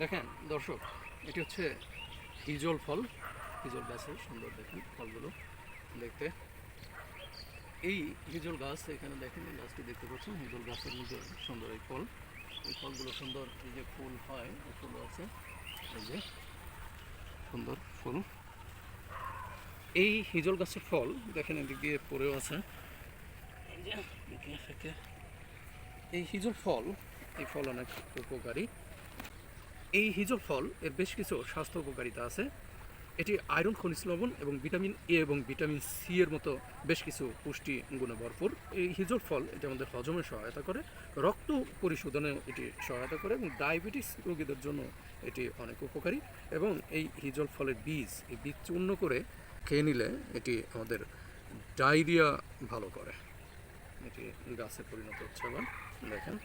দেখেন দর্শক, এটি হচ্ছে হিজল ফল, হিজল গাছের সুন্দর দেখেন ফলগুলো দেখতে। এই হিজল গাছ এখানে দেখেন, এই গাছটি দেখতে পাচ্ছেন, হিজল গাছের মধ্যে সুন্দর এই ফল, এই ফলগুলো সুন্দর, এই যে ফুল হয় এই ফুলও আছে, এই যে সুন্দর ফুল। এই হিজল গাছের ফল দেখেন এদিক দিয়ে পড়েও আছে, এই যে এই হিজল ফল, এই ফল অনেক উপকারী। এই হিজল ফল এর বেশ কিছু স্বাস্থ্য উপকারিতা আছে। এটি আয়রন, খনিজ লবণ এবং ভিটামিন এ এবং ভিটামিন সি এর মতো বেশ কিছু পুষ্টি গুণে ভরপুর। এই হিজল ফল এটি আমাদের হজমে সহায়তা করে, রক্ত পরিশোধনে এটি সহায়তা করে এবং ডায়াবেটিস রোগীদের জন্য এটি অনেক উপকারী। এবং এই হিজল ফলের বীজ, এই বীজ চূর্ণ করে খেয়ে নিলে এটি আমাদের ডায়রিয়া ভালো করে। এটি গাছে পরিণত হচ্ছে আবার দেখেন।